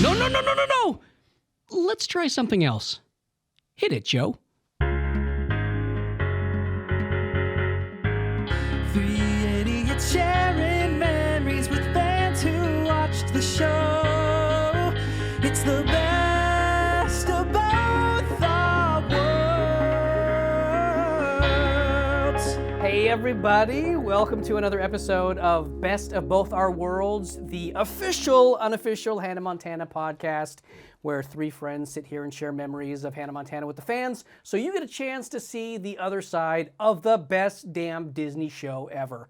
No. Let's try something else. Hit it, Joe. Three idiots sharing memories with fans who watched the show. It's the best of both our worlds. Hey everybody, welcome to another episode of Best of Both Our Worlds, the official, unofficial Hannah Montana podcast, where three friends sit here and share memories of Hannah Montana with the fans, so you get a chance to see the other side of the best damn Disney show ever.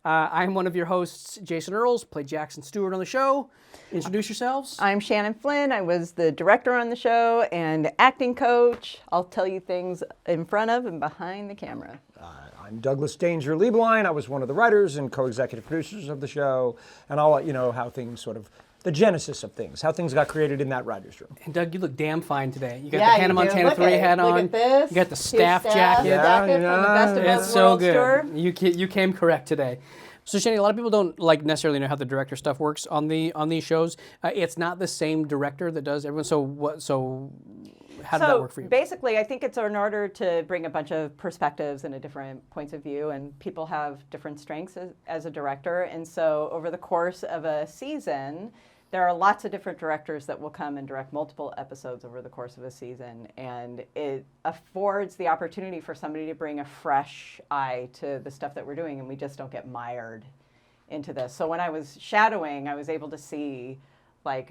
I'm one of your hosts, Jason Earles, play Jackson Stewart on the show. Introduce yourselves. I'm Shannon Flynn. I was the director on the show and acting coach. I'll tell you things in front of and behind the camera. I'm Douglas Danger Lieblein. I was one of the writers and co-executive producers of the show, and I'll let you know how things the genesis of things, how things got created in that writer's room. And Doug, you look damn fine today. You got Yeah, the Hannah you do. Montana Look 3 hat on. Look at this. You got the His staff jacket. jacket from the Best of It's Both so Worlds good. tour. You came correct today. So Shannon, a lot of people don't necessarily know how the director stuff works on these shows. It's not the same director that does everyone. So how did that work for you? Basically, I think it's in order to bring a bunch of perspectives and different points of view, and people have different strengths as a director. And so over the course of a season, there are lots of different directors that will come and direct multiple episodes over the course of a season, and it affords the opportunity for somebody to bring a fresh eye to the stuff that we're doing, and we just don't get mired into this. So when I was shadowing, I was able to see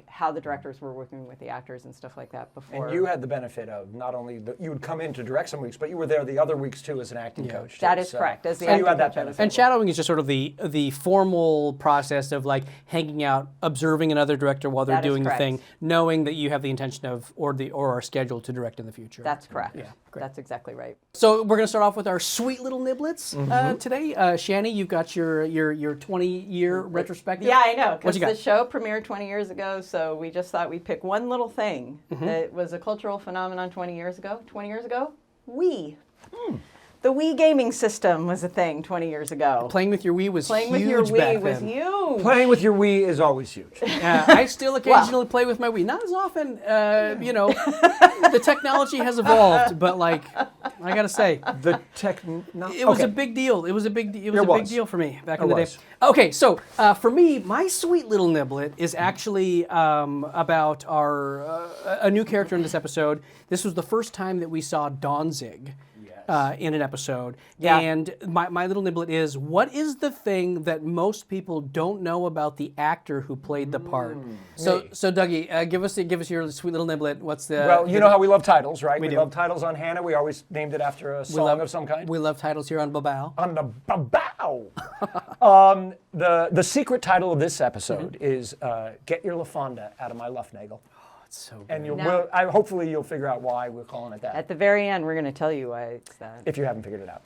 how the directors were working with the actors and stuff like that before. And you had the benefit of not only you would come in to direct some weeks, but you were there the other weeks too as an acting coach. That is correct. As the so you had acting that coach, I was benefit. And shadowing is just sort of the formal process of hanging out, observing another director while they're That is doing the correct. thing, knowing that you have the intention of or are scheduled to direct in the future. That's correct. Yeah, great. That's exactly right. So we're going to start off with our sweet little niblets today. Shanny, you've got your 20-year retrospective. Yeah, I know, What because you got? the show premiered 20 years ago, so we just thought we'd pick one little thing that was a cultural phenomenon 20 years ago. 20 years ago? Wii. The Wii gaming system was a thing 20 years ago. Playing with your Wii was Playing huge with your back Wii was then. huge. Playing with your Wii is always huge. I still occasionally play with my Wii. Not as often, the technology has evolved, but I gotta say, It it was a big deal. It was a big deal for me back in the day. was. Okay, so for me, my sweet little niblet is actually about a new character in this episode. This was the first time that we saw Danzig. In an episode. Yeah. And my little niblet is, what is the thing that most people don't know about the actor who played the part? So Dougie, give us your sweet little niblet. What's the... Well, you know how we love titles, right? We do. love titles on Hannah. We always named it after a song of some kind. We love titles here on Babao. On the bow. The secret title of this episode is Get Your Lufanda Out of My Luftnagle. It's so good. And Now- hopefully you'll figure out why we're calling it that. At the very end, we're going to tell you why it's that. If you haven't figured it out.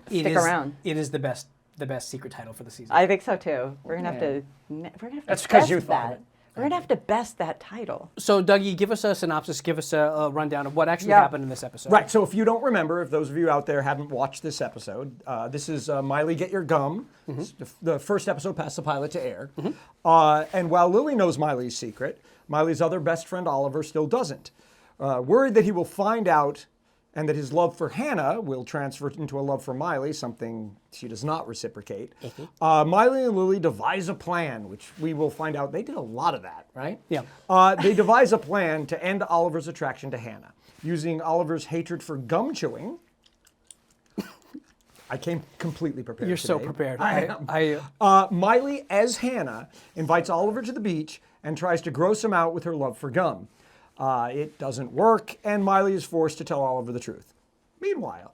Stick around. It is the best secret title for the season. I think so too. We're going to have to. That's 'cause best you thought that. it. We're going to have to best that title. So Dougie, give us a synopsis, give us a rundown of what actually happened in this episode. Right, so if you don't remember, if those of you out there haven't watched this episode, this is Miley Get Your Gum. It's the first episode past the pilot to air. And while Lily knows Miley's secret, Miley's other best friend Oliver still doesn't. Worried that he will find out and that his love for Hannah will transfer into a love for Miley, something she does not reciprocate, Miley and Lily devise a plan, which we will find out they did a lot of that, right? Yeah. They devise a plan to end Oliver's attraction to Hannah, using Oliver's hatred for gum chewing. I came completely prepared. You're so today. prepared. I am. Miley, as Hannah, invites Oliver to the beach and tries to gross him out with her love for gum. It doesn't work, and Miley is forced to tell Oliver the truth. Meanwhile,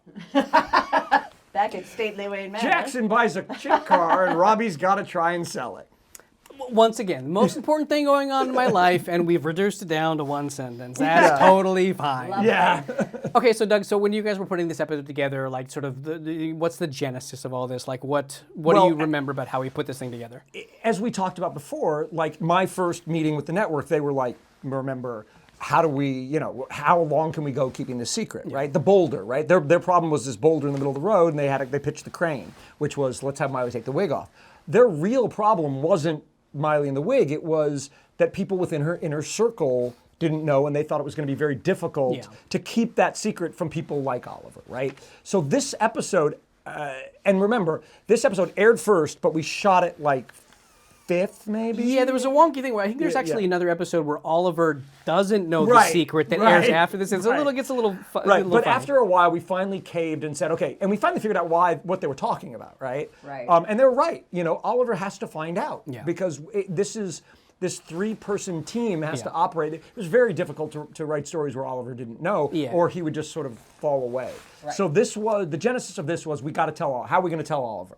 Back at Stately Wayne Manor. Jackson buys a chick car, and Robbie's got to try and sell it. Once again, the most important thing going on in my life, and we've reduced it down to one sentence. That's totally fine. Yeah. Okay, so Doug, so when you guys were putting this episode together, sort of, what's the genesis of all this? What do you remember about how we put this thing together? As we talked about before, my first meeting with the network, they were like, remember, how do we, how long can we go keeping this secret, right? The boulder, right? Their problem was this boulder in the middle of the road, and they pitched the crane, which was, let's have Miley take the wig off. Their real problem wasn't Miley in the wig. It was that people within her inner circle didn't know, and they thought it was going to be very difficult to keep that secret from people like Oliver, right? So this episode, and remember, this episode aired first, but we shot it like 5th, maybe? Yeah, there was a wonky thing where I think there's actually another episode where Oliver doesn't know the secret that airs after this. It's gets a little Right, but funny. after a while, we finally caved and said, okay, and we finally figured out what they were talking about, right? Right. And they're right. Oliver has to find out because this 3-person team has to operate. It was very difficult to write stories where Oliver didn't know, or he would just sort of fall away. Right. So the genesis of this was we got to tell. How are we going to tell Oliver?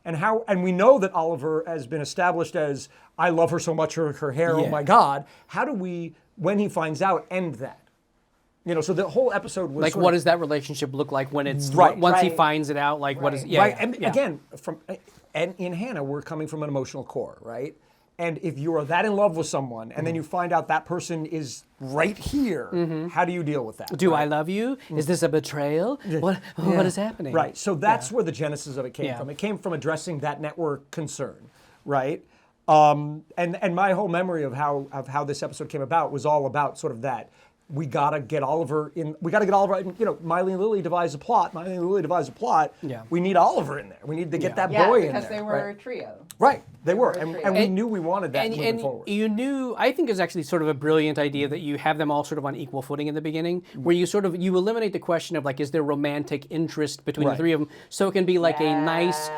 And we know that Oliver has been established as, I love her so much, her hair, oh my God. How do we, when he finds out, end that? So the whole episode was like, what does that relationship look like when it's once he finds it out? Like, what is again, in Hannah, we're coming from an emotional core, right? And if you are that in love with someone, and then you find out that person is right here, how do you deal with that? Do I love you? Is this a betrayal? What is happening? Right. So that's where the genesis of it came from. It came from addressing that network concern, right? And my whole memory of how this episode came about was all about sort of that. We gotta get Oliver in. We gotta get Oliver. Miley and Lily devise a plot. Yeah. We need Oliver in there. We need to get that boy in there. because they were a trio. Right. They were, and we knew we wanted that moving forward. You knew. I think it's actually sort of a brilliant idea that you have them all sort of on equal footing in the beginning, where you eliminate the question of like, is there romantic interest between the three of them, so it can be like a nice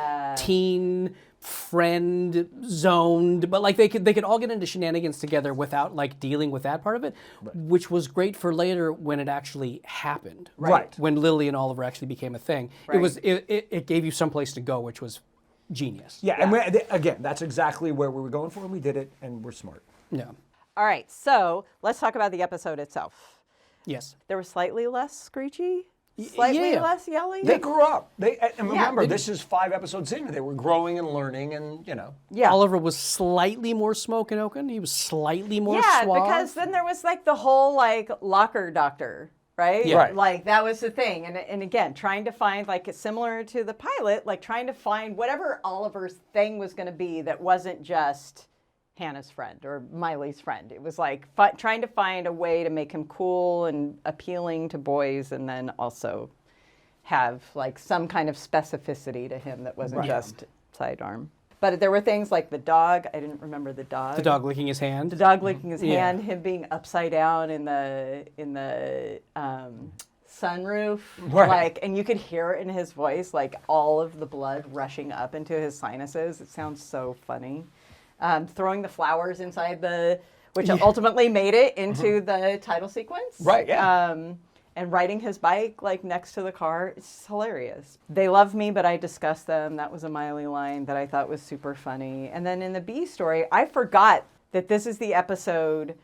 teen friend zoned, but like they could all get into shenanigans together without like dealing with that part of it, which was great for later when it actually happened. Right. When Lily and Oliver actually became a thing, it gave you some place to go, which was genius. Yeah, and again, that's exactly where we were going for, and we did it, and we're smart. Yeah. All right, so let's talk about the episode itself. Yes. They were slightly less screechy, slightly less yelling. They grew up. And remember, this is 5 episodes in. They were growing and learning, and Yeah. Oliver was slightly more smoke and oaken. He was slightly more Yeah, suave. because then there was like the whole like locker doctor, right? Yeah. Right. Like that was the thing. And again, trying to find like similar to the pilot, like trying to find whatever Oliver's thing was going to be that wasn't just Hannah's friend or Miley's friend. It was like trying to find a way to make him cool and appealing to boys, and then also have like some kind of specificity to him that wasn't just sidearm. But there were things like the dog. I didn't remember the dog. The dog licking his hand. The dog licking his hand. Him being upside down in the sunroof. Right. Like, and you could hear it in his voice, like all of the blood rushing up into his sinuses. It sounds so funny. Throwing the flowers inside which ultimately made it into the title sequence. Right, yeah. And riding his bike like next to the car. It's hilarious. They love me, but I disgust them. That was a Miley line that I thought was super funny. And then in the B story, I forgot that this is the episode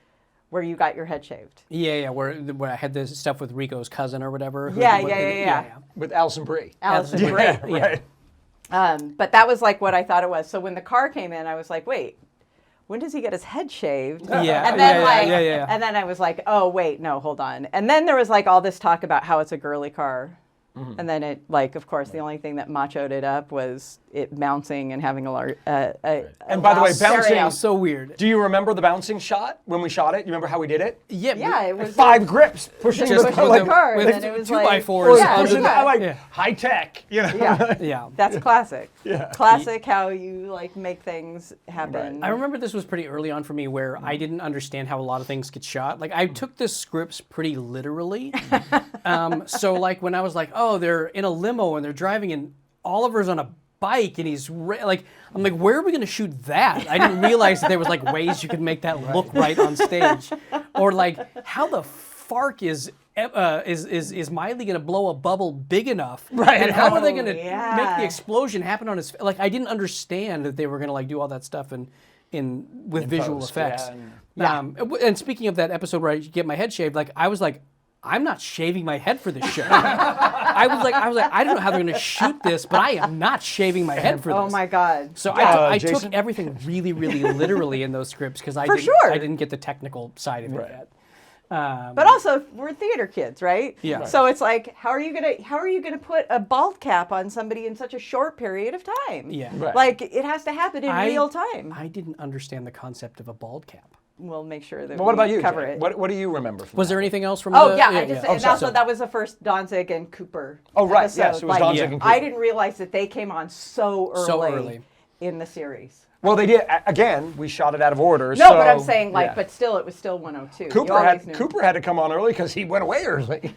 where you got your head shaved. Yeah, where I had this stuff with Rico's cousin or whatever. Yeah. With Alison Brie. Alison Brie. Right. But that was like what I thought it was. So when the car came in, I was like, wait, when does he get his head shaved? Yeah. And then yeah. And then I was like, oh wait, no, hold on. And then there was like all this talk about how it's a girly car. And then it, like, of course, the only thing that machoed it up was it bouncing and having a large. And by the way, bouncing. So weird. Do you remember the bouncing shot when we shot it? You remember how we did it? Yeah, it was 5 grips pushing Just the pushing car. the car, with and then it was 2x4s yeah, under yeah. high tech. Yeah. That's classic. Yeah. Classic how you like make things happen. I remember this was pretty early on for me where I didn't understand how a lot of things get shot. Like, I took the scripts pretty literally. So, like, when I was like, oh, they're in a limo and they're driving and Oliver's on a bike and he's I'm like, where are we going to shoot that? I didn't realize that there was like ways you could make that look right on stage. Or like, how the fark is Miley going to blow a bubble big enough? Right. And how are they going to make the explosion happen on his face? Like, I didn't understand that they were going to like do all that stuff with visual post, effects. yeah. And speaking of that episode where I get my head shaved, like, I was like, I'm not shaving my head for this show. I was like, I don't know how they're going to shoot this, but I am not shaving my head for this. Oh my God. So I took Jason? everything really, really literally in those scripts because I didn't get the technical side of it yet. But also, we're theater kids, right? Yeah. Right. So it's like, how are you gonna put a bald cap on somebody in such a short period of time? Yeah. Right. Like it has to happen in real time. I didn't understand the concept of a bald cap. We'll make sure that But what about you, cover Jay? it. What do you remember from Was that? there anything else from Oh the... yeah, and sorry. also that was the first Danzig and Cooper. Oh, right, episode. yes, it was Danzig and Cooper. I didn't realize that they came on so early in the series. Well, they did. Again, we shot it out of order. No, so, but I'm saying yeah. but still, it was still 102. Cooper had to come on early because he went away early.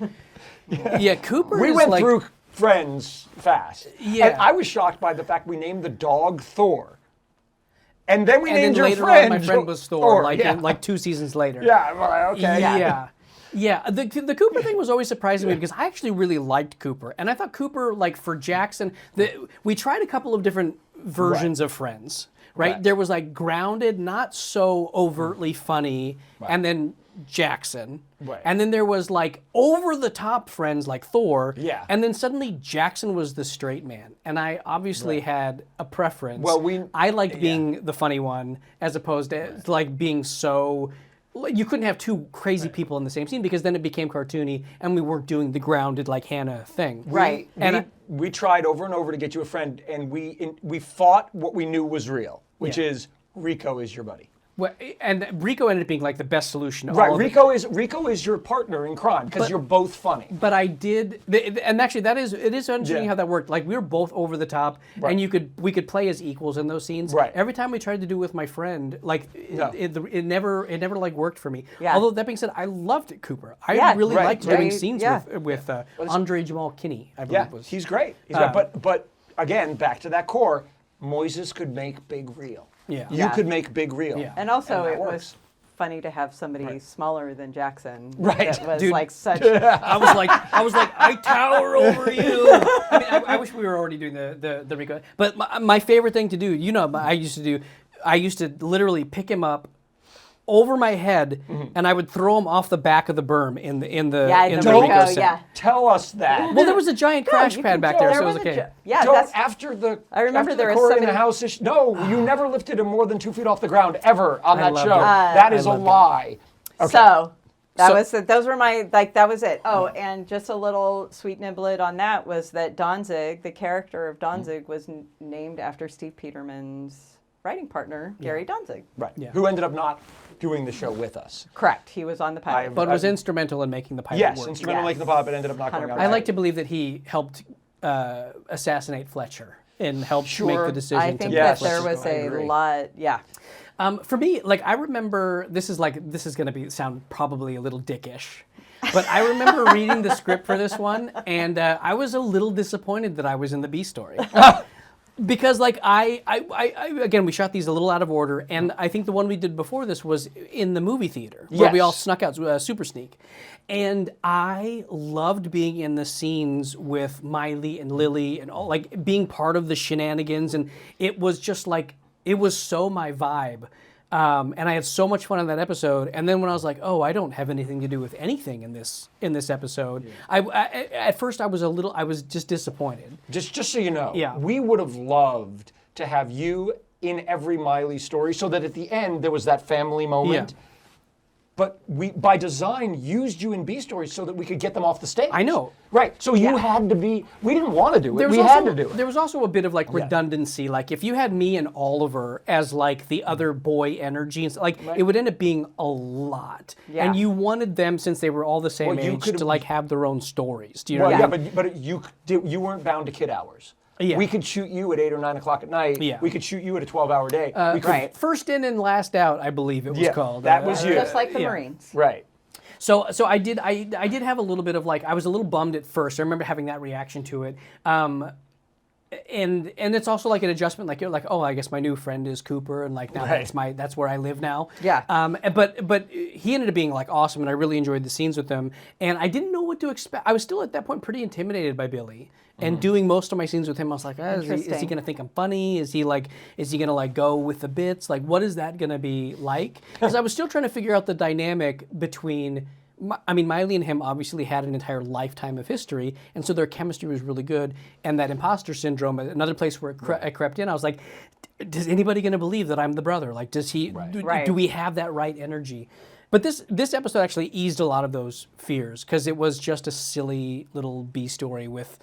Yeah, Cooper We is went like... through Friends fast. Yeah. And I was shocked by the fact we named the dog Thor. And then we named then your later friend. on, my friend was Thor, yeah. like 2 seasons later. Yeah, well, okay. Yeah. The Cooper thing was always surprising to me because I actually really liked Cooper. And I thought Cooper, like for Jackson, we tried a couple of different versions of Friends, right? There was like grounded, not so overtly funny, and then Jackson. Right. And then there was like over the top Friends like Thor. Yeah. And then suddenly Jackson was the straight man. And I obviously had a preference. Well, I liked being the funny one as opposed to like being so... You couldn't have two crazy people in the same scene because then it became cartoony and we weren't doing the grounded like Hannah thing. Right. And we tried over and over to get you a friend, and we fought what we knew was real, which is Rico is your buddy. and Rico ended up being like the best solution to Right, all of it. Rico is your partner in crime because you're both funny. But I did, and actually it is interesting how that worked. Like we were both over the top, and we could play as equals in those scenes. Right. Every time we tried to do with my friend, like it never like worked for me. Yeah. Although that being said, I loved Cooper. I really liked doing scenes with Andre Jamal Kinney. I believe was. He's great. But again, back to that core, Moises could make big real. Yeah. You could make big real. Yeah. And also, that it works. was funny to have somebody smaller than Jackson. Right. That was Dude. like such. I was like, I tower over you. I mean, I wish we were already doing the Rico. But my favorite thing to do, I used to literally pick him up over my head, and I would throw him off the back of the berm in the Rico set. yeah. Tell us that. Well, there was a giant crash you pad can back tell there, there so it was was a okay. Yeah, Don't that's. after the I remember after there the was core in somebody- the house. No, you never lifted him more than 2 feet off the ground ever on that loved show. it. That is a I loved it. lie. Okay. So that So- was it. Those were my that was it. Oh, and just a little sweet niblet on that was that Danzig, the character of Danzig, was named after Steve Peterman's writing partner, Gary Danzig. Right. Yeah. Who ended up not doing the show with us. Correct. He was on the pilot. But was instrumental in making the pilot Yes, work. instrumental in Yes. making the pilot, but ended up not going out. I like to believe that he helped assassinate Fletcher and helped make Sure. the decision. I to think let that Fletcher there was go. I a agree. lot. Yeah. For me, like I remember, this is going to sound probably a little dickish, but I remember reading the script for this one, and I was a little disappointed that I was in the B story. Because like I again, we shot these a little out of order, and I think the one we did before this was in the movie theater where we all Yes. snuck out, super sneak, and I loved being in the scenes with Miley and Lily and all, like being part of the shenanigans, and it was just like it was so my vibe. And I had so much fun on that episode. And then when I was like, "Oh, I don't have anything to do with anything in this episode," I at first I was just disappointed. Just so you know, Yeah. we would have loved to have you in every Miley story so that at the end there was that family moment. Yeah. But we, by design, used you in B stories so that we could get them off the stage. I know. Right. So you had to be, we didn't want to do it. We had to do it. There was also a bit of like redundancy. Like if you had me and Oliver as like the other boy energy, and like it would end up being a lot. Yeah. And you wanted them, since they were all the same Well, you age, could've- to like have their own stories. Do you know Well, what I mean? yeah, but you weren't bound to kid hours. Yeah. We could shoot you at 8 or 9 o'clock at night. Yeah. We could shoot you at a 12-hour day. We could, right. First in and last out, I believe it was Yeah, called. that was you. Just like the Yeah. Marines. Right. So I did have a little bit of like, I was a little bummed at first. I remember having that reaction to it. And it's also like an adjustment. Like you're like, oh, I guess my new friend is Cooper, and like now that's where I live now. Yeah. But he ended up being like awesome, and I really enjoyed the scenes with him. And I didn't know what to expect. I was still at that point pretty intimidated by Billy. And doing most of my scenes with him, I was like, is he Interesting. going to think I'm funny? Is he going to like go with the bits? Like, what is that going to be like? Because I was still trying to figure out the dynamic between, Miley and him obviously had an entire lifetime of history, and so their chemistry was really good. And that imposter syndrome, another place where it crept in, I was like, is anybody going to believe that I'm the brother? Like, does he? Do we have that right energy? But this episode actually eased a lot of those fears because it was just a silly little B story with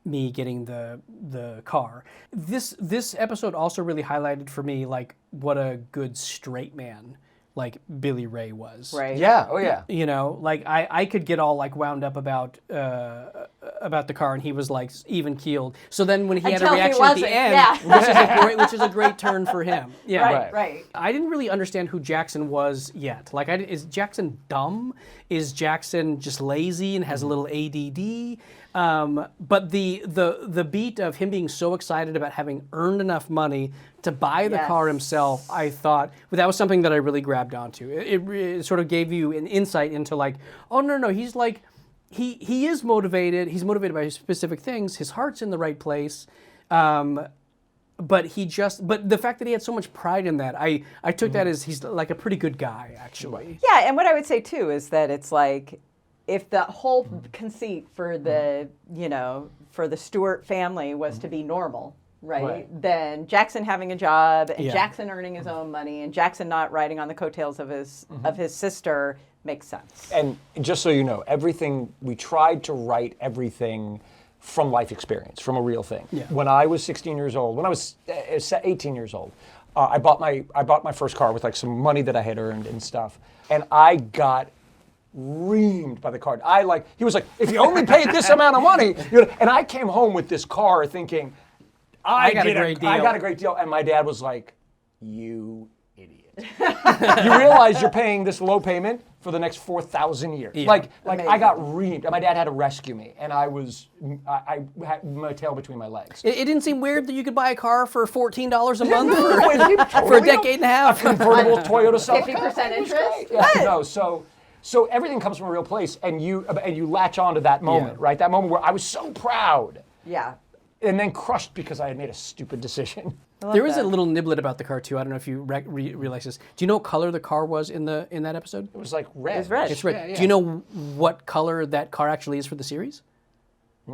me getting the car. This episode also really highlighted for me like what a good straight man like Billy Ray was. Right. Yeah. Oh yeah. You know, like I could get all like wound up about the car, and he was like even keeled. So then when he had a Until he reaction at the wasn't, end, yeah. which is a great turn for him. Yeah. Right. I didn't really understand who Jackson was yet. Like, is Jackson dumb? Is Jackson just lazy and has a little ADD? But the beat of him being so excited about having earned enough money to buy the car himself, I thought that was something that I really grabbed onto. It sort of gave you an insight into like, oh no, he's like, he is motivated. He's motivated by specific things. His heart's in the right place. But the fact that he had so much pride in that, I took that as he's like a pretty good guy, actually. Yeah, and what I would say too is that it's like, if the whole conceit for the, for the Stewart family was to be normal, right? Then Jackson having a job and Jackson earning his own money and Jackson not riding on the coattails of his sister makes sense. And just so you know, we tried to write everything from life experience, from a real thing. Yeah. When I was 18 years old, I bought my first car with like some money that I had earned and stuff, and I got reamed by the car. He was like, if you only paid this amount of money, and I came home with this car thinking, I got a great deal, and my dad was like, you idiot. You realize you're paying this low payment for the next 4,000 years. Yeah. Like I got reamed. My dad had to rescue me, and I had my tail between my legs. It didn't seem weird that you could buy a car for $14 a month for a decade and a half. A convertible Toyota Celica. 50% interest? Yeah, no, so everything comes from a real place, and you latch on to that moment, right? That moment where I was so proud. Yeah. And then crushed because I had made a stupid decision. There was a little niblet about the car too. I don't know if you realize this. Do you know what color the car was in that episode? It was like red. It's red. It's red. Yeah, yeah. Do you know what color that car actually is for the series?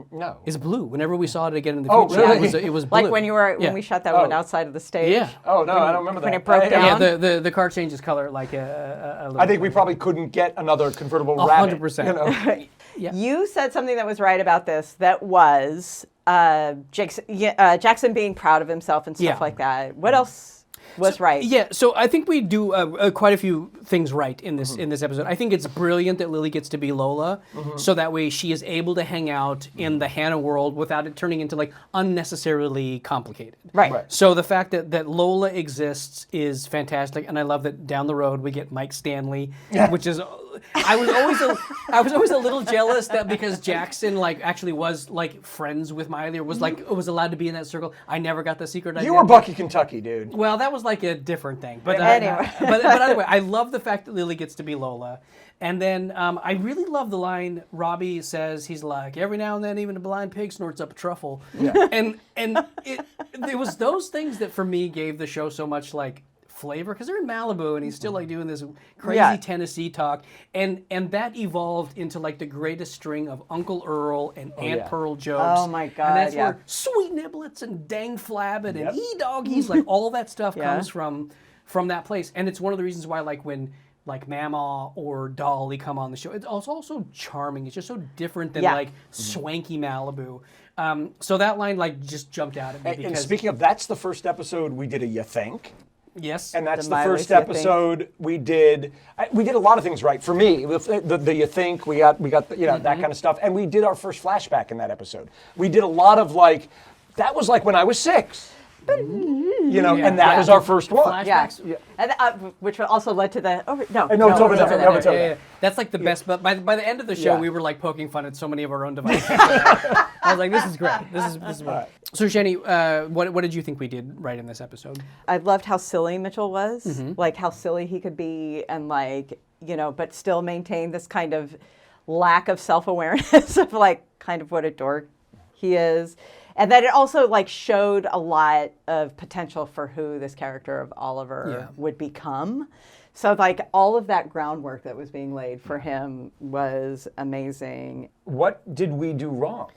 No. It's blue. Whenever we saw it again in the Oh, future, really? it was blue. Like when we shot that one outside of the stage. Yeah. Oh no, I don't remember that. When it broke down. Yeah, the car changes color like a little. I think we probably couldn't get another convertible rabbit. 100%. Yeah. You said something that was right about this. That was Jackson being proud of himself and stuff like that. What else was right? Yeah, so I think we do quite a few things right in this episode. I think it's brilliant that Lily gets to be Lola, so that way she is able to hang out in the Hannah world without it turning into like unnecessarily complicated. Right. So the fact that Lola exists is fantastic, and I love that down the road we get Mike Stanley, which is. I was always a little jealous that because Jackson like actually was like friends with Miley or was allowed to be in that circle. I never got the secret identity. You were Bucky, Kentucky, dude. Well, that was like a different thing. But anyway. but anyway, I love the fact that Lily gets to be Lola. And then I really love the line Robbie says. He's like, every now and then even a blind pig snorts up a truffle. Yeah. And it was those things that for me gave the show so much like flavor, because they're in Malibu and he's still like doing this crazy Tennessee talk, and that evolved into like the greatest string of Uncle Earl and Aunt Pearl jokes. Oh my God! And that's where Sweeeet Nibblets and Dang Flabbit and E-Doggies, like all that stuff comes from that place. And it's one of the reasons why like when like Mama or Dolly come on the show, it's also charming. It's just so different than like swanky Malibu. So that line like just jumped out at me. And speaking of, that's the first episode we did a You Think. Yes. And that's the first episode we did. We did a lot of things right. For me, the You Think, we got that kind of stuff. And we did our first flashback in that episode. We did a lot of like, that was like when I was 6. And that was our first one. Flashbacks. Yeah. And, which also led to the it's over there. That's like the best. But by the end of the show, we were like poking fun at so many of our own devices. I was like, this is great. This is great. So Shanny, what did you think we did right in this episode? I loved how silly Mitchell was, like how silly he could be, and like but still maintain this kind of lack of self-awareness of like kind of what a dork he is. And that it also like showed a lot of potential for who this character of Oliver would become. So like all of that groundwork that was being laid for him was amazing. What did we do wrong?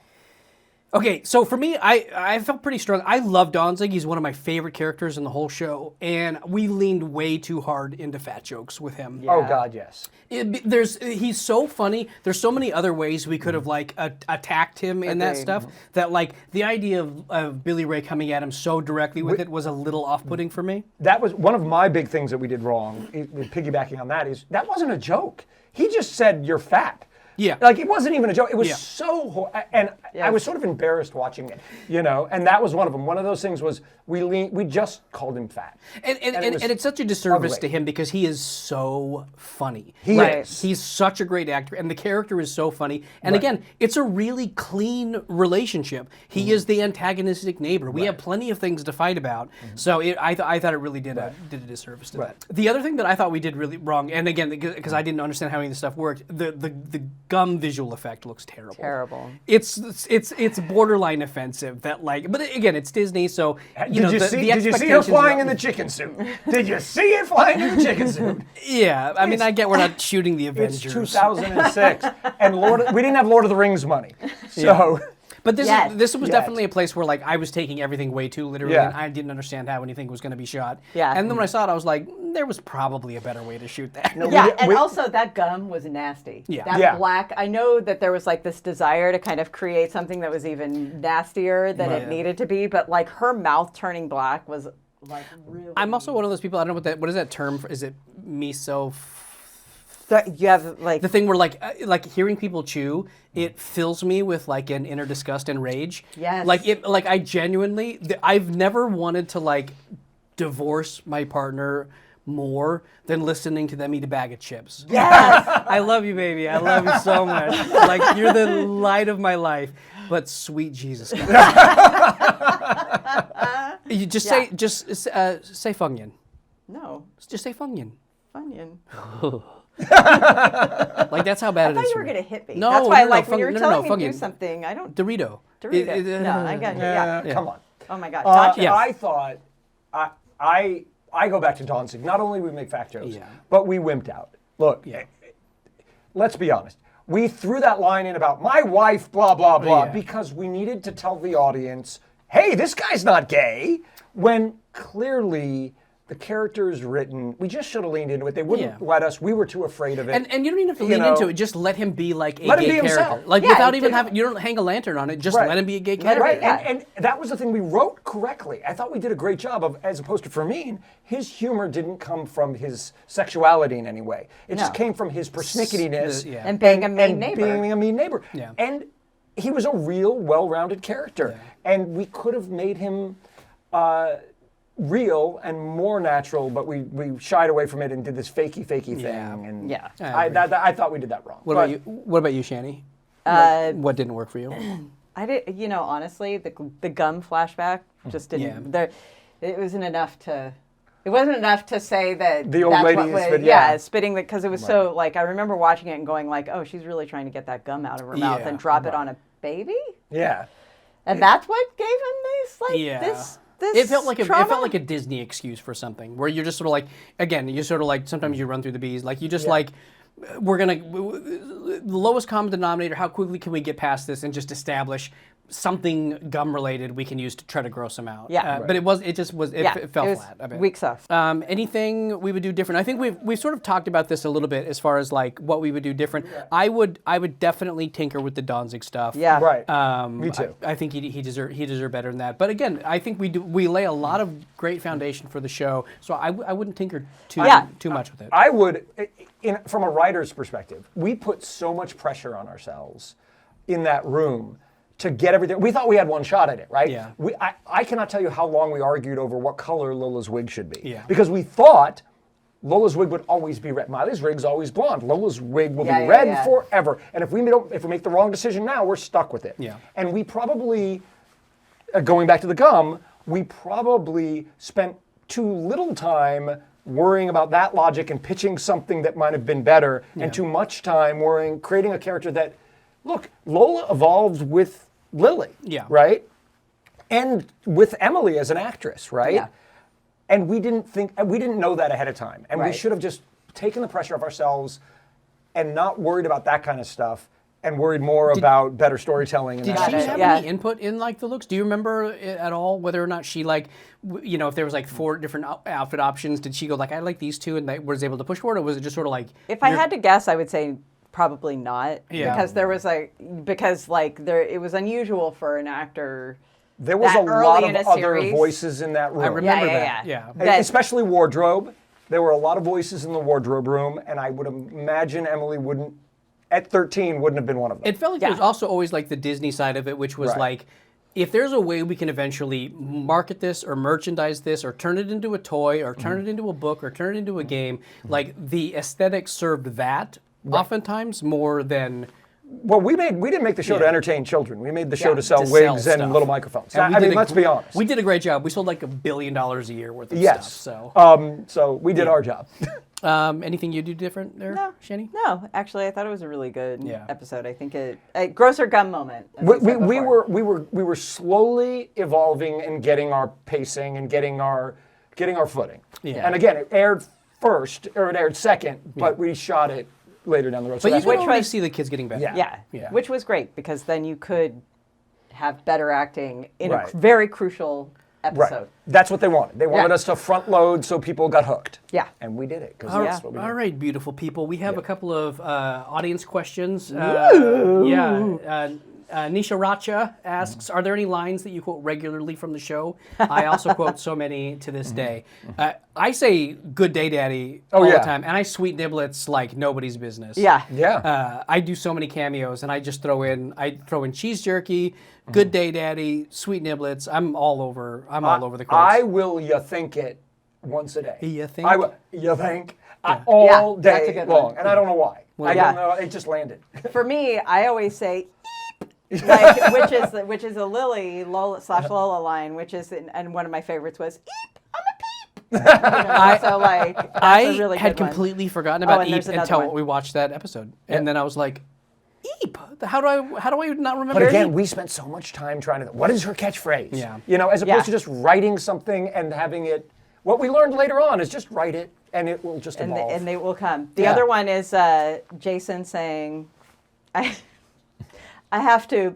Okay, so for me, I felt pretty strong. I love Danzig. He's one of my favorite characters in the whole show, and we leaned way too hard into fat jokes with him. Oh God, yes. He's so funny. There's so many other ways we could have like attacked him in that stuff. That like the idea of Billy Ray coming at him so directly with it was a little off-putting for me. That was one of my big things that we did wrong. Piggybacking on that is that wasn't a joke. He just said you're fat. Yeah. Like, it wasn't even a joke. It was so and I was sort of embarrassed watching it, you know, and that was one of them. One of those things was we just called him fat. And it's such a disservice to him because he is so funny. He is. He's such a great actor, and the character is so funny. And again, it's a really clean relationship. He is the antagonistic neighbor. We have plenty of things to fight about. So I thought it really did a disservice to that. The other thing that I thought we did really wrong, and again, because I didn't understand how any of this stuff worked, the gum visual effect looks terrible. Terrible. It's borderline offensive. That like, but again, it's Disney, so Did you see her flying in the chicken suit? Did you see it flying in the chicken suit? Yeah, I mean, I get we're not shooting the Avengers. It's 2006, and we didn't have Lord of the Rings money, so. But this was definitely a place where like I was taking everything way too literally, and I didn't understand how anything was going to be shot. Yeah. And then when I saw it, I was like, there was probably a better way to shoot that. Also that gum was nasty. Yeah. That black. I know that there was like this desire to kind of create something that was even nastier than it needed to be, but like her mouth turning black was like really. I'm also one of those people. I don't know what is that term for? Is it miso? You have like the thing where like hearing people chew, it fills me with like an inner disgust and rage. Yes. Like I genuinely, I've never wanted to like divorce my partner more than listening to them eat a bag of chips. Yes. I love you, baby. I love you so much. Like you're the light of my life. But sweet Jesus. You just say Funyun. No. Just say Funyun. Funyun. Like that's how bad it is. I thought you for were me. going to hit me. No, that's why when you were no, telling me to Funyun. do something, I don't. Dorito. No, I got you. Yeah. Come on. Oh my God. Gotcha. Yeah. I thought, I go back to Danzig. Not only we make fact jokes, but we wimped out. Look, let's be honest. We threw that line in about my wife, blah, blah, blah, because we needed to tell the audience, hey, this guy's not gay, when clearly the character is written, we just should have leaned into it. They wouldn't let us. We were too afraid of it. And you don't even have to lean into it. Just let him be like a Let him gay be character. himself. Like Yeah, without even yeah. having, you don't hang a lantern on it. Just let him be a gay Let him character. be, Right, and that was the thing we wrote correctly. I thought we did a great job of, as opposed to Fermin, his humor didn't come from his sexuality in any way. It just came from his persnicketyness And being a mean neighbor. being a mean neighbor. Yeah. And he was a real, well-rounded character. And we could have made him real and more natural, but we shied away from it and did this fakey thing. And I thought we did that wrong. What about you, Shanny? What didn't work for you? I did. You know, honestly, the gum flashback just didn't. Yeah. It wasn't enough to. It wasn't enough to say that The old that's lady what is was, spit- spitting because it was so like I remember watching it and going like, oh, she's really trying to get that gum out of her mouth and drop it on a baby, Yeah. and that's what gave him this this. It felt like trauma? a Disney excuse for something where you're just sort of like, again, you sort of like sometimes you run through the bees, like you just like, the lowest common denominator. How quickly can we get past this and just establish something gum related we can use to try to gross them out? Yeah. But it fell flat a bit. Weak sauce. Anything we would do different? I think we've sort of talked about this a little bit as far as like what we would do different. I would definitely tinker with the Danzig stuff. Yeah. Right. Me too. I think he deserved better than that. But again, I think we lay a lot of great foundation for the show. So I wouldn't tinker too much with it. I would, from a writer's perspective, we put so much pressure on ourselves in that room to get everything. We thought we had one shot at it, right? Yeah. I cannot tell you how long we argued over what color Lola's wig should be. Yeah. Because we thought Lola's wig would always be red. Miley's wig's always blonde. Lola's wig will be red forever. And if we make the wrong decision now, we're stuck with it. Yeah. And we probably, going back to the gum, we probably spent too little time worrying about that logic and pitching something that might have been better, and too much time creating a character that, look, Lola evolved with Lily, right? And with Emily as an actress, right? Yeah. And we didn't know that ahead of time. And we should have just taken the pressure off ourselves and not worried about that kind of stuff and worried more about better storytelling. And Did that she kind of have stuff. any input in like the looks? Do you remember at all whether or not she like, if there was like 4 different outfit options, did she go like, I like these 2 and was able to push for it, or was it just sort of like? If I had to guess, I would say probably not. Yeah. Because there was it was unusual for an actor. There was that a early lot in of a other series. voices in that room. I remember Yeah. that. Yeah. That- Especially wardrobe. There were a lot of voices in the wardrobe room, and I would imagine Emily at 13, wouldn't have been one of them. It felt like there was also always like the Disney side of it, which was Right. like, if there's a way we can eventually market this or merchandise this or turn it into a toy or turn it into a book or turn it into a game, like the aesthetic served that oftentimes more than. Well, we didn't make the show to entertain children. We made the show to sell to wigs sell and stuff. little microphones. And we I did mean, a let's be honest. We did a great job. We sold like $1 billion a year worth of Yes. stuff. So, So we did our job. anything you do different there, No. Shani? No, actually, I thought it was a really good Yeah. episode. I think a grosser gum moment. as we, we said we, before. we were slowly evolving and getting our pacing and getting our footing. Yeah. And again, it aired second, but we shot it later down the road. So But you that's can what already see the kids getting better. Yeah. Yeah, which was great because then you could have better acting in Right. a very crucial episode. Right. That's what they wanted. They wanted Yeah. us to front load so people got hooked. Yeah. And we did it because All that's right, what we all did. right, beautiful people. We have a couple of audience questions. Nisha Racha asks, are there any lines that you quote regularly from the show? I also quote so many to this day. I say "Good Day, Daddy" all yeah. the time, and I Sweeeet Nibblets like nobody's business. Yeah. Yeah. I do so many cameos, and I just throw in cheese jerky, "Good Day, Daddy," Sweeeet Nibblets. I'm all over the quotes. I will you think it once a day. You think? I will you think all Yeah, that's a day good long. one. And I don't know why. I yeah. don't know. It just landed. For me, I always say "eep," like, which is a Lily Lola line, which is and one of my favorites was "eep, I'm a peep." So like that's I a really had good one. completely forgotten Oh, about and Eep there's another until one. we watched that episode, and then I was like, "Eep? How do I not remember?" But again, Eep? we spent so much time trying to. What is her catchphrase? Yeah. As opposed Yeah. to just writing something and having it. What we learned later on is just write it, and it will just evolve. And they will come. The Yeah. other one is Jason saying, I have to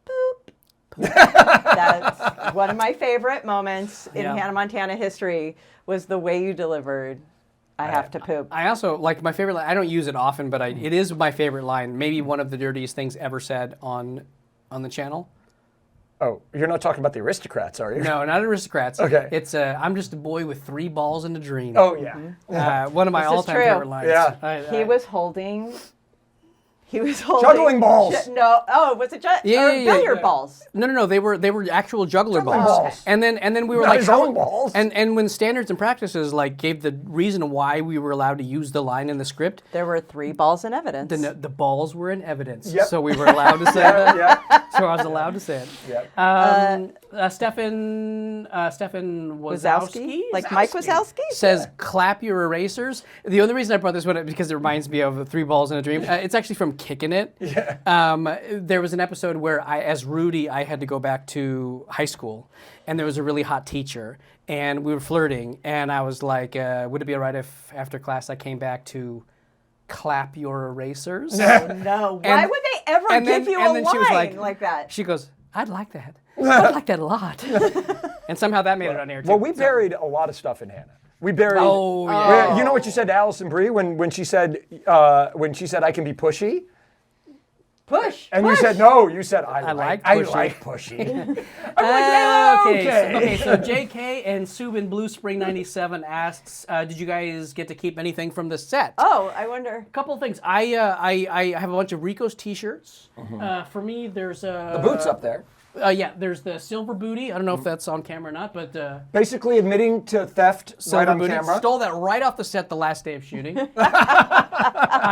poop. That's one of my favorite moments in Yeah. Hannah Montana history was the way you delivered, I have to poop. I also like my favorite line. I don't use it often, but it is my favorite line. Maybe one of the dirtiest things ever said on the channel. Oh, you're not talking about the aristocrats, are you? No, not Aristocrats. Okay. It's I'm just a boy with 3 balls and a dream. Oh yeah. One of my This is all-time true. favorite lines. Yeah. He was holding Juggling balls. No, was it billiard yeah. balls? No. They were actual juggler Juggling balls. balls. And then we were Not like, his own balls. And when standards and practices like gave the reason why we were allowed to use the line in the script, There were 3 balls in evidence. the balls were in evidence. Yep. So we were allowed to say that. Yeah. So I was allowed to say it. Yeah. Stefan Wazowski? Like Mike Wazowski? says, clap your erasers. The only reason I brought this one up because it reminds me of the 3 balls in a dream. It's actually from Kickin' It. Yeah. There was an episode where as Rudy, I had to go back to high school, and there was a really hot teacher, and we were flirting, and I was like, would it be all right if after class I came back to clap your erasers? No. Why would they ever give you a and then she was line like that? She goes, I'd like that. I'd like that a lot. And somehow that made it on air too. Well, we buried a lot of stuff in Hannah. We buried. Oh, yeah. You know what you said to Allison Brie when she said I can be pushy. Push. And push. you said no. You said I like like pushy." pushy. I'm like, yeah, Okay, so JK and Subin Blue Spring 97 asks, did you guys get to keep anything from the set? Oh, I wonder. Couple of things. I have a bunch of Rico's T-shirts. For me, there's The boots up there. Yeah, there's the silver booty. I don't know if that's on camera or not, but Basically admitting to theft right silver on booty. camera. Stole that right off the set the last day of shooting.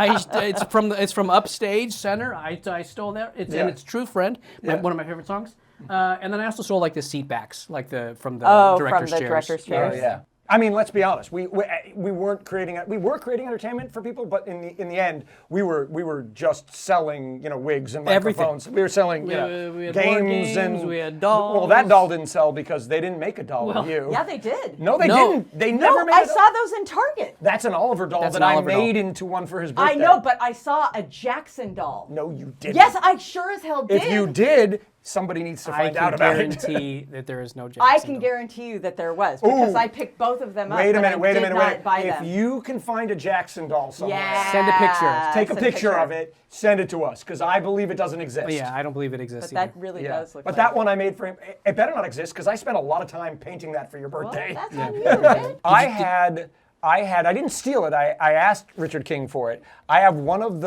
It's from Upstage Center. I stole that. And it's True Friend, one of my favorite songs. And then I also stole like the seat backs, like from the director's chairs. Director's chairs. Oh, yeah. I mean, let's be honest. We weren't creating we were creating entertainment for people, but in the end, we were just selling wigs and microphones. Everything. We were selling We had games and we had dolls. Well, that doll didn't sell because they didn't make a doll of you. Yeah, they did. No, they No. didn't. They never made. I saw those in Target. That's an Oliver doll That's that an I Oliver made doll. into one for his birthday. I know, but I saw a Jackson doll. No, you didn't. Yes, I sure as hell did. If you did, somebody needs to I find can out about it. guarantee that there is no Jackson. I can doll. guarantee you that there was because Ooh. I picked both of them up. Wait a but minute, I wait a did minute, not wait. buy If them. you can find a Jackson doll somewhere, Yeah. Send a picture. take a Send picture of it, send it to us, because I believe it doesn't exist. Yeah, I don't believe it exists But that either. really Yeah. does look But like that one I made for him, it better not exist, because I spent a lot of time painting that for your Well, birthday. that's on you, man. I didn't steal it. I asked Richard King for it. I have one of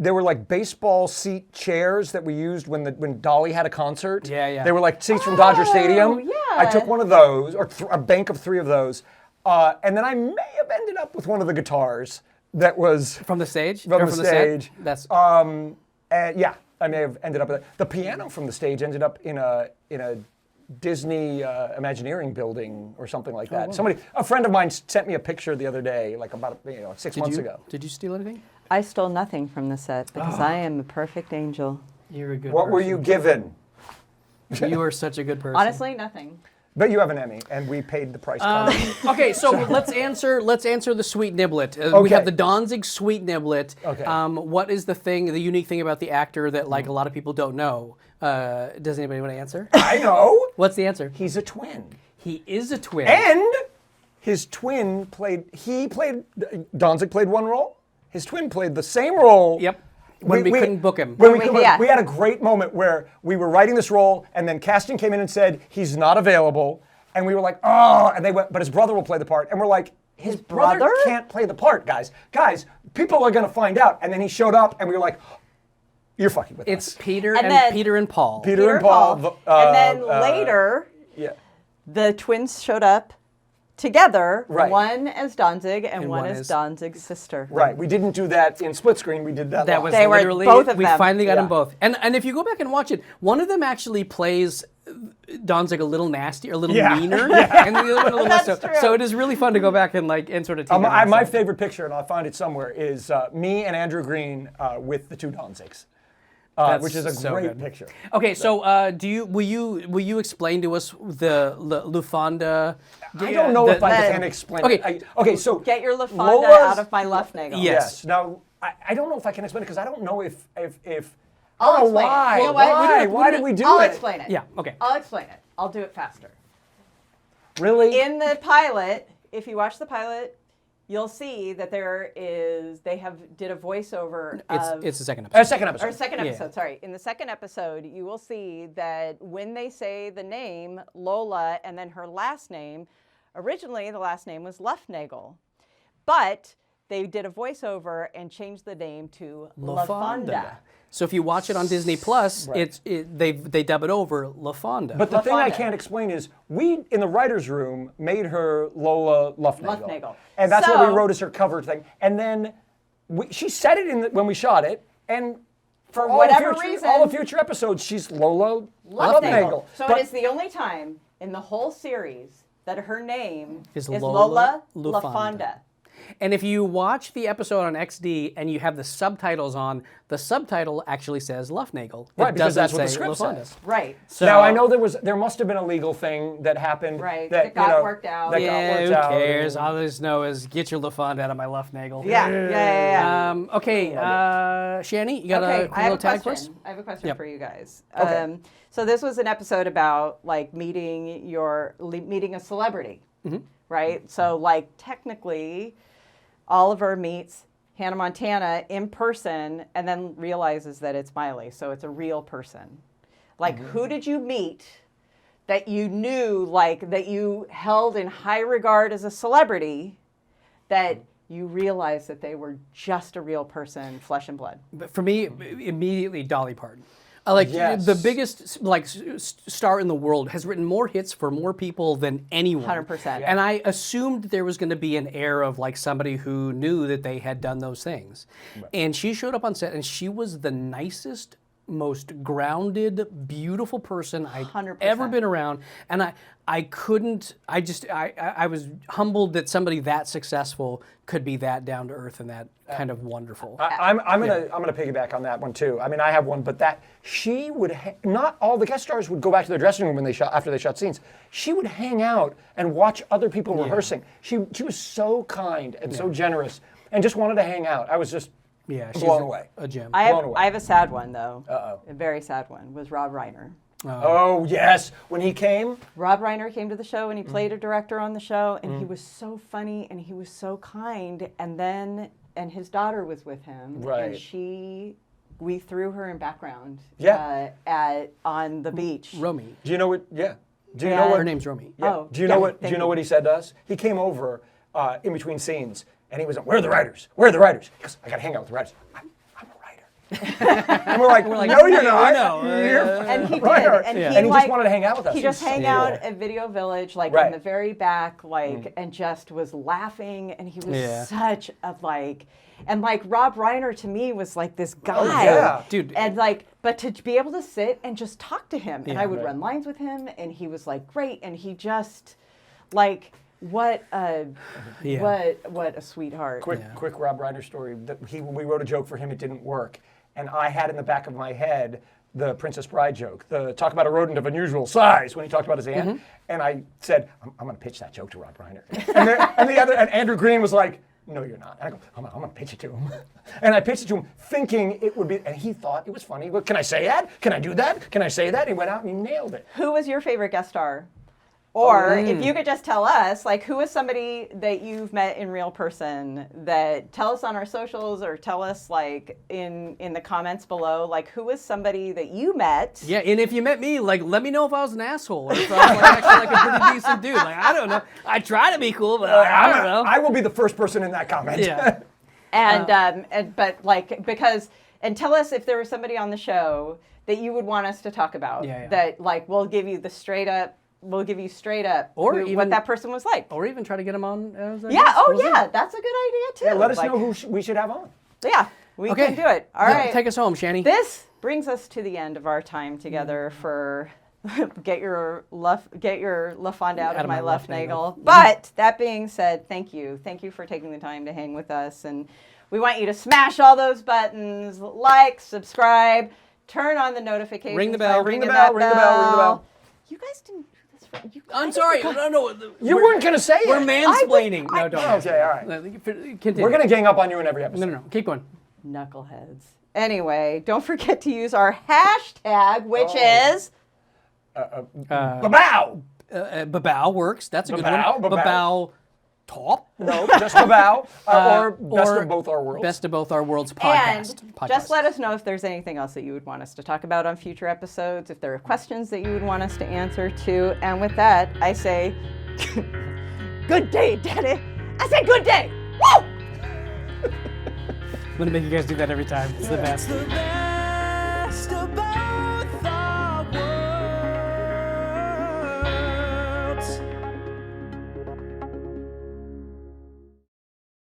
there were like baseball seat chairs that we used when Dolly had a concert. Yeah, yeah. They were like seats from Dodger Stadium. yeah. I took one of those, or a bank of 3 of those. And then I may have ended up with one of the guitars that was From the stage? From Or the set? stage. That's and yeah, I may have ended up with that. The piano from the stage ended up in a Disney Imagineering building or something like that. A friend of mine sent me a picture the other day, like about 6 months ago. Did you steal anything? I stole nothing from the set because I am a perfect angel. You're a good What person. were you given? You are such a good person. Honestly, nothing. But you have an Emmy, and we paid the price. Okay, so let's answer the Sweeeet Niblet. We Okay. have the Danzig Sweeeet Niblet. Okay. What is the unique thing about the actor that a lot of people don't know? Does anybody want to answer? I know. What's the answer? He's a twin. He is a twin. And his twin Danzig played one role. His twin played the same role. Yep. When we couldn't book him. Yeah. We had a great moment where we were writing this role, and then casting came in and said, he's not available. And we were like, oh, and they went, but his brother will play the part. And we're like, his brother brother? can't play the part, guys. Guys, people are going to find out. And then he showed up, and we were like, you're fucking with It's us. Peter And and then- Peter and Paul. Peter and Paul. and then later, Yeah. the twins showed up together, Right. one as Danzig and one one as as- Danzig's sister. Right. We didn't do that in split screen. We did that That live. was They were literally both of we them. finally got Yeah. them both. And if you go back and watch it, one of them actually plays Danzig a little nasty or a little Yeah. meaner, and the other one a little less so. That's true. So it is really fun to go back and sort of take it on. my favorite picture, and I'll find it somewhere, is me and Andrew Green with the 2 Danzigs, which is a so great good. picture. Okay, so will you explain to us the Lufanda? I don't know if I can explain Okay. it. Okay, so Get your Lufanda Lola's- out of my Luftnagle. Yeah. Yes. Now, I don't know if I can explain it because I don't know if I'll I don't know explain it. why. You know what? Why did we do I'll it? explain it. Yeah, okay. I'll explain it. I'll do it faster. Really? In the pilot, if you watch the pilot, you'll see that did a voiceover of It's the second episode. Second episode. or second Yeah. episode, sorry. In the second episode, you will see that when they say the name Lola and then her last name, originally the last name was Luftnagle. But they did a voiceover and changed the name to Lufanda. So if you watch it on Disney Plus, Right. they dub it over Lufanda. But the thing I Lufanda. can't explain is we, in the writer's room, made her Lola Luftnagle. Luftnagle. And that's what So- we wrote as her cover thing. And then she said it when we shot it, and For all whatever the future, reason- all the future episodes, she's Lola Luftnagle. So But it is the only time in the whole series that her name Is is Lola Lola Lufanda. Lufanda. And if you watch the episode on XD and you have the subtitles on, the subtitle actually says Luftnagle. Right, It because that's doesn't what the say script Lufanda. says. Right. So, now I know there must have been a legal thing that happened. Right, That got worked out. That Yeah, got who worked out. cares? All I just know is get your Lufanda out of my Luftnagle. Yeah. Okay, Shani, you got Okay, a I have little a tag for question. us? I have a question Yep. for you guys. Okay. So this was an episode about meeting a celebrity, right? So technically, Oliver meets Hannah Montana in person and then realizes that it's Miley, so it's a real person. Who did you meet that you knew, that you held in high regard as a celebrity, that you realized that they were just a real person, flesh and blood? But for me, immediately Dolly Parton. Yes. The biggest star in the world, has written more hits for more people than anyone. 100%. And I assumed there was going to be an air of somebody who knew that they had done those things. And she showed up on set and she was the nicest most grounded, beautiful person I'd 100%. ever been around. And I was humbled that somebody that successful could be that down to earth and that kind of wonderful. I'm gonna piggyback on that one too. I mean, I have one, but that she would not all the guest stars would go back to their dressing room when they shot after they shot scenes. She would hang out and watch other people rehearsing. She was so kind and so generous and just wanted to hang out. I was just blown away. A gem. I have a sad one though. A very sad one was Rob Reiner. Oh yes, when he came. Rob Reiner came to the show and he played a director on the show, and he was so funny and he was so kind. And his daughter was with him, right? And we threw her in background. On the beach. Romy. Do you know what? Yeah. Do you know what? Her name's Romy. Yeah. Oh, do you know what? Do you know what he said to us? He came over in between scenes and he was like, "Where are the writers? Where are the writers?" He goes, "I gotta hang out with the writers." I'm a writer. And we're like, "No, you're not." And he did. And he just wanted to hang out with us. He just hang out at Video Village, like in the very back, like, and just was laughing. And he was such a and Rob Reiner to me was like this guy, dude. And but to be able to sit and just talk to him, and I would run lines with him, and he was like great, and he just what a sweetheart. Quick Rob Reiner story. We wrote a joke for him. It didn't work, and I had in the back of my head the Princess Bride joke. Talk about a rodent of unusual size when he talked about his aunt, and I said, "I'm going to pitch that joke to Rob Reiner," and Andrew Green was like, "No, you're not." And I go, I'm going to pitch it to him. And I pitched it to him thinking it would be, and he thought it was funny. But can I say that? Can I do that? Can I say that? He went out and he nailed it. Who was your favorite guest star? Or if you could just tell us, who is somebody that you've met in real person, that tell us on our socials or tell us in the comments below, who is somebody that you met? Yeah, and if you met me, let me know if I was an asshole or if I was actually a pretty decent dude. I don't know. I try to be cool, but I don't know. I will be the first person in that comment. Yeah. Because tell us if there was somebody on the show that you would want us to talk about. That we'll give you the straight up. We'll give you straight up what that person was like. Or even try to get them on as a guest. We'll see. That's a good idea too. Yeah, let us know who we should have on. Yeah, we can do it. All right. Take us home, Shanny. This brings us to the end of our time together for get your Lufanda out of my Luftnagle. But that being said, thank you. Thank you for taking the time to hang with us. And we want you to smash all those buttons, subscribe, turn on the notifications. Ring the bell. Ring the bell. You guys didn't do this for I'm sorry. No. You weren't going to say it. We're mansplaining. No, don't. Okay, all right. Continue. We're going to gang up on you in every episode. No. Keep going. Knuckleheads. Anyway, don't forget to use our hashtag, which is... Babow. Babow works. That's a good one. Babow. Top? No, just Babow. Or Best of Both Our Worlds. Best of Both Our Worlds podcast. And just let us know if there's anything else that you would want us to talk about on future episodes, if there are questions that you would want us to answer too. And with that, I say, good day, Daddy. I say good day. Woo! I'm going to make you guys do that every time. It's the best. The best about